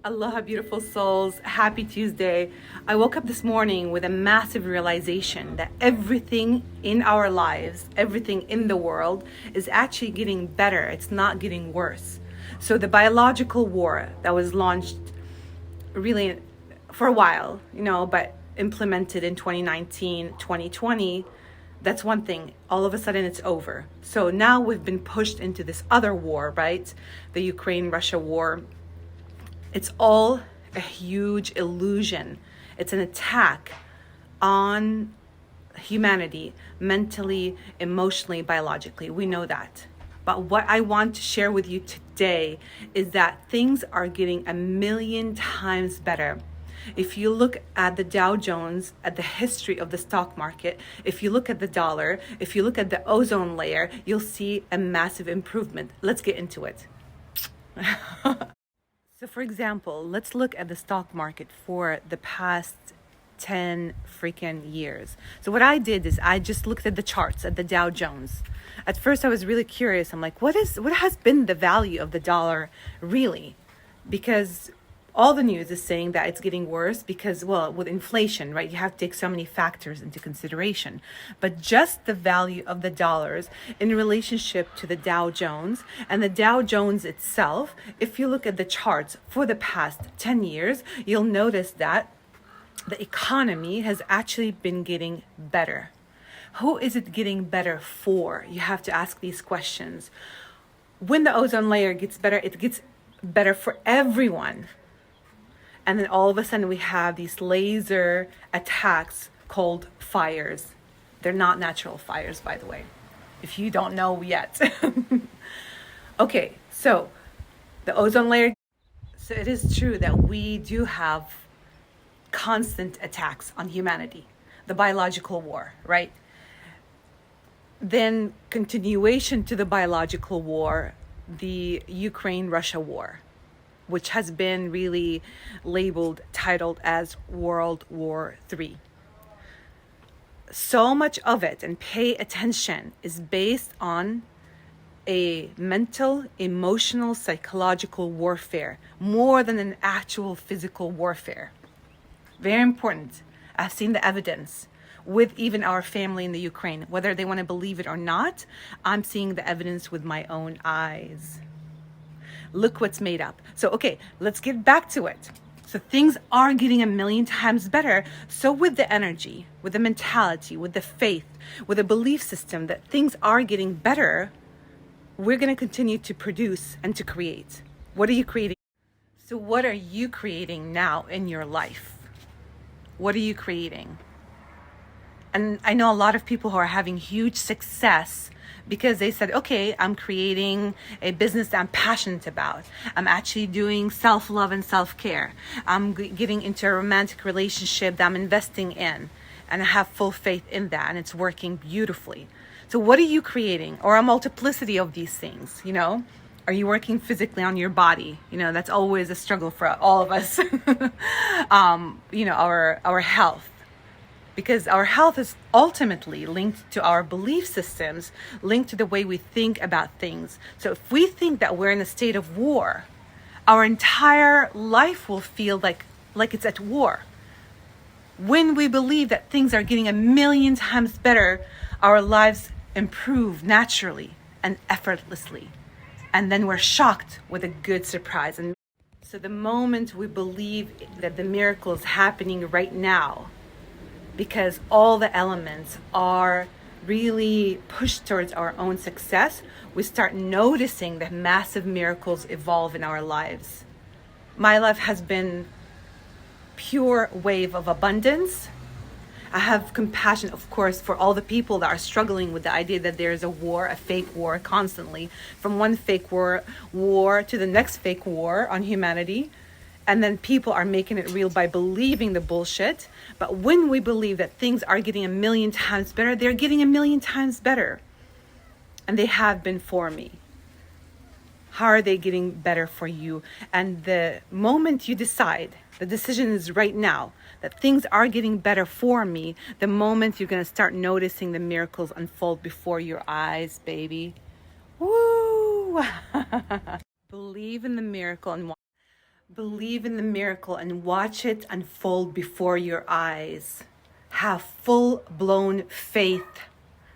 Aloha, beautiful souls. Happy Tuesday. I woke up this morning with a massive realization that everything in our lives, everything in the world is actually getting better. It's not getting worse. So the biological war that was launched really for a while, but implemented in 2019, 2020, that's one thing. All of a sudden it's over. So now we've been pushed into this other war, right? The Ukraine-Russia war. It's all a huge illusion. It's an attack on humanity, mentally, emotionally, biologically. We know that. But what I want to share with you today is that things are getting a million times better. If you look at the Dow Jones, at the history of the stock market, if you look at the dollar, if you look at the ozone layer, you'll see a massive improvement. Let's get into it. So for example, let's look at the stock market for the past 10 freaking years. So what I did is I just looked at the charts at the Dow Jones. At first I was really curious. I'm like, what has been the value of the dollar really? Because all the news is saying that it's getting worse because, well, with inflation, right? You have to take so many factors into consideration. But just the value of the dollars in relationship to the Dow Jones and the Dow Jones itself, if you look at the charts for the past 10 years, you'll notice that the economy has actually been getting better. Who is it getting better for? You have to ask these questions. When the ozone layer gets better, it gets better for everyone. And then all of a sudden we have these laser attacks called fires. They're not natural fires, by the way, if you don't know yet. Okay, so the ozone layer. So it is true that we do have constant attacks on humanity, the biological war, right? Then continuation to the biological war, the Ukraine-Russia war, which has been really titled as World War III. So much of it, and pay attention, is based on a mental, emotional, psychological warfare, more than an actual physical warfare. Very important. I've seen the evidence with even our family in the Ukraine. Whether they want to believe it or not, I'm seeing the evidence with my own eyes. Look what's made up. So, okay, let's get back to it. So things are getting a million times better. So with the energy, with the mentality, with the faith, with the belief system that things are getting better, we're going to continue to produce and to create. What are you creating? So what are you creating now in your life? What are you creating? And I know a lot of people who are having huge success because they said, okay, I'm creating a business that I'm passionate about. I'm actually doing self-love and self-care. I'm getting into a romantic relationship that I'm investing in. And I have full faith in that, and it's working beautifully. So what are you creating? Or a multiplicity of these things, Are you working physically on your body? That's always a struggle for all of us. Our health. Because our health is ultimately linked to our belief systems, linked to the way we think about things. So if we think that we're in a state of war, our entire life will feel like it's at war. When we believe that things are getting a million times better, our lives improve naturally and effortlessly. And then we're shocked with a good surprise. And so the moment we believe that the miracle is happening right now, because all the elements are really pushed towards our own success, we start noticing that massive miracles evolve in our lives. My life has been pure wave of abundance. I have compassion, of course, for all the people that are struggling with the idea that there is a war, a fake war constantly, from one fake war to the next fake war on humanity. And then people are making it real by believing the bullshit. But when we believe that things are getting a million times better, they're getting a million times better. And they have been for me. How are they getting better for you? And the moment you decide, the decision is right now, that things are getting better for me, the moment you're going to start noticing the miracles unfold before your eyes, baby. Woo! Believe in the miracle and Believe in the miracle and watch it unfold before your eyes. Have full-blown faith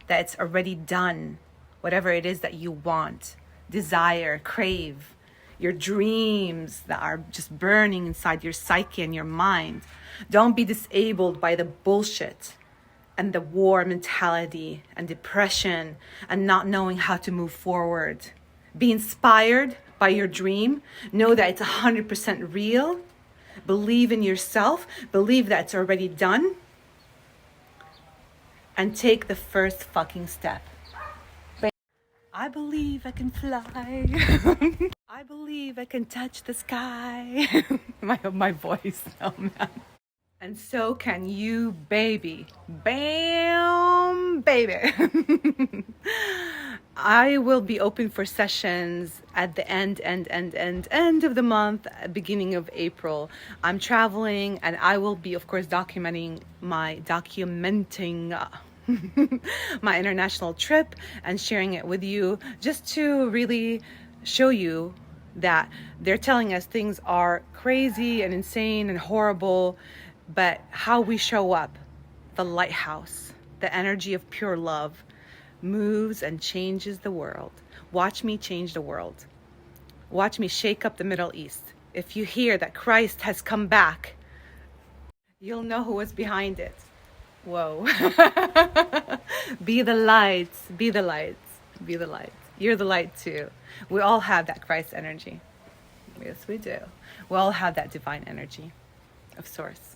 that it's already done. Whatever it is that you want, desire, crave, your dreams that are just burning inside your psyche and your mind. Don't be disabled by the bullshit and the war mentality and depression and not knowing how to move forward. Be inspired by your dream. Know that it's 100% real. Believe in yourself. Believe that it's already done. And take the first fucking step. I believe I can fly. I believe I can touch the sky. my voice, oh man. And so can you, baby. Bam, baby. I will be open for sessions at the end of the month, beginning of April. I'm traveling and I will be, of course, documenting my international trip and sharing it with you, just to really show you that they're telling us things are crazy and insane and horrible, but how we show up, the lighthouse, the energy of pure love, moves and changes the world. Watch me change the world. Watch me shake up the Middle East. If you hear that Christ has come back, you'll know who was behind it. Whoa. Be the light, be the light, be the light. You're the light too. We all have that Christ energy. Yes, we do. We all have that divine energy of source.